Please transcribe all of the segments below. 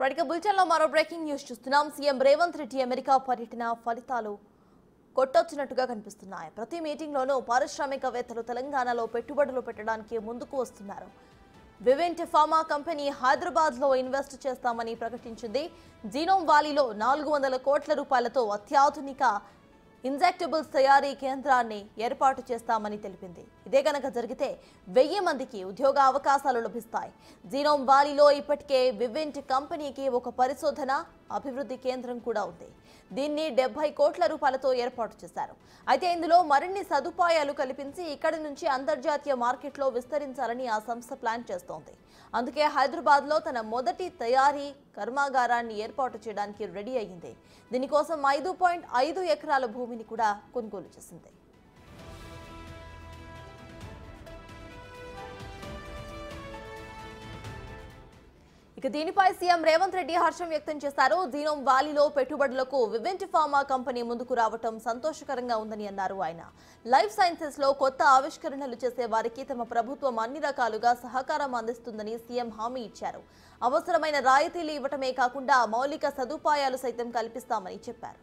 Right bulletin లో మరో breaking news చూస్తున్నాం. సీఎం రేవంత్ రెడ్డి అమెరికా పర్యటన ఫలితాలు కొట్టొచ్చినట్టుగా కనిపిస్తున్నాయి. ప్రతి మీటింగ్ లోనూ పారిశ్రామికవేత్తలు తెలంగాణలో పెట్టుబడులు పెట్టడానికి ముందుకు వస్తున్నారు. వివెంట్ ఫార్మా కంపెనీ హైదరాబాద్ లో ఇన్వెస్ట్ చేస్తామని ప్రకటించింది. జీనోమ్ వ్యాలీలో 400 కోట్ల రూపాయలతో అత్యాధునిక ఇంజెక్టబుల్స్ తయారీ కేంద్రాన్ని ఏర్పాటు చేస్తామని తెలిపింది. ఇదే గనక జరిగితే 1000 మందికి ఉద్యోగ అవకాశాలు లభిస్తాయి. జీనోమ్ వ్యాలీలో ఇప్పటికే వివెంట్ కంపెనీకి ఒక పరిశోధన అభివృద్ధి కేంద్రం కూడా ఉంది. దీన్ని 70 కోట్ల రూపాయలతో ఏర్పాటు చేశారు. అయితే ఇందులో మరిన్ని సదుపాయాలు కల్పించి ఇక్కడి నుంచి అంతర్జాతీయ మార్కెట్లో విస్తరించాలని ఆ సంస్థ ప్లాన్ చేస్తోంది. అందుకే హైదరాబాద్ లో తన మొదటి తయారీ కర్మాగారాన్ని ఏర్పాటు చేయడానికి రెడీ అయ్యింది. దీనికోసం 5.5 ఎకరాల భూమిని కూడా కొనుగోలు చేసింది. ఇక దీనిపై సీఎం రేవంత్ రెడ్డి హర్షం వ్యక్తం చేశారు. జీనోమ్ వ్యాలీలో పెట్టుబడులకు వివెంట్ ఫార్మా కంపెనీ ముందుకు రావడం సంతోషకరంగా ఉందని అన్నారు. ఆయన లైఫ్ సైన్సెస్ లో కొత్త ఆవిష్కరణలు చేసే వారికి తమ ప్రభుత్వం అన్ని రకాలుగా సహకారం అందిస్తుందని సీఎం హామీ ఇచ్చారు. అవసరమైన రాయితీలు ఇవ్వటమే కాకుండా మౌలిక సదుపాయాలు సైతం కల్పిస్తామని చెప్పారు.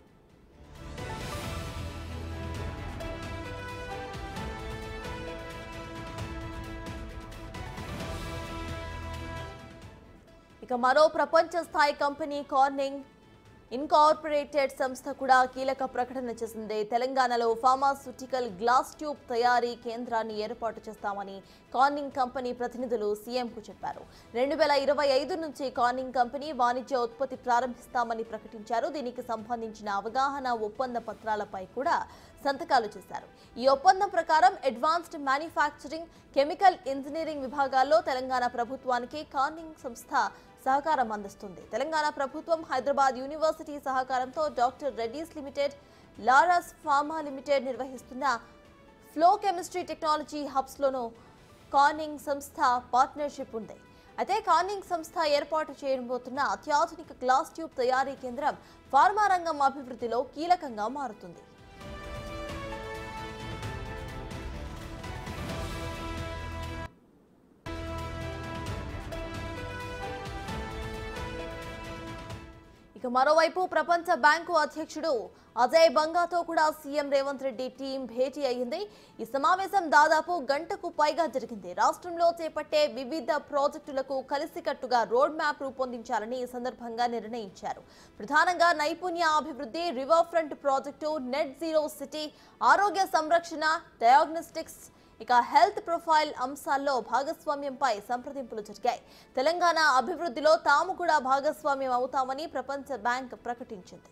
ఇక మరో ప్రపంచ స్థాయి కంపెనీ కార్నింగ్ ఇన్కార్పొరేటెడ్ సంస్థ కూడా కీలక ప్రకటన చేసింది. తెలంగాణలో ఫార్మాస్యూటికల్ గ్లాస్ ట్యూబ్ తయారీ కేంద్రాన్ని ఏర్పాటు చేస్తామని కార్నింగ్ కంపెనీ ప్రతినిధులు సీఎంకు చెప్పారు. 2025 నుంచి కార్నింగ్ కంపెనీ వాణిజ్య ఉత్పత్తి ప్రారంభిస్తామని ప్రకటించారు. దీనికి సంబంధించిన అవగాహన ఒప్పంద పత్రాలపై కూడా సంతకాలు చేశారు. ఈ ఒప్పందం ప్రకారం అడ్వాన్స్డ్ మ్యానుఫ్యాక్చరింగ్, కెమికల్ ఇంజనీరింగ్ విభాగాల్లో తెలంగాణ ప్రభుత్వానికి కార్నింగ్ సంస్థ సహకారం అందిస్తుంది. తెలంగాణ ప్రభుత్వం హైదరాబాద్ యూనివర్సిటీ సహకారంతో doctor Reddy's limited, Laurus pharma limited నిర్వహిస్తున్న ఫ్లో కెమిస్ట్రీ టెక్నాలజీ హబ్స్ లోనూ కార్నింగ్ సంస్థ పార్ట్నర్షిప్ ఉంది. అయితే కార్నింగ్ సంస్థ ఏర్పాటు చేయబోతున్న అత్యాధునిక గ్లాస్ ట్యూబ్ తయారీ కేంద్రం ఫార్మా రంగం అభివృద్ధిలో కీలకంగా మారుతుంది. ఇక మరోవైపు ప్రపంచ బ్యాంకు అధ్యక్షుడు అజయ్ బంగాతో కూడా సీఎం రేవంత్ రెడ్డి టీం భేటీ అయ్యింది. ఈ సమావేశం దాదాపు గంటకు పైగా జరిగింది. రాష్ట్రంలో చేపట్టే వివిధ ప్రాజెక్టులకు కలిసికట్టుగా రోడ్ మ్యాప్ రూపొందించాలని ఈ సందర్భంగా నిర్ణయించారు. ప్రధానంగా నైపుణ్య అభివృద్ధి, river front project, net zero city, ఆరోగ్య సంరక్షణ, డయాగ్నోస్టిక్స్, ఇక హెల్త్ ప్రొఫైల్ అంశాల్లో భాగస్వామ్యంపై సంప్రదింపులు జరిగాయి. తెలంగాణ అభివృద్ధిలో తాము కూడా భాగస్వామ్యం అవుతామని ప్రపంచ బ్యాంక్ ప్రకటించింది.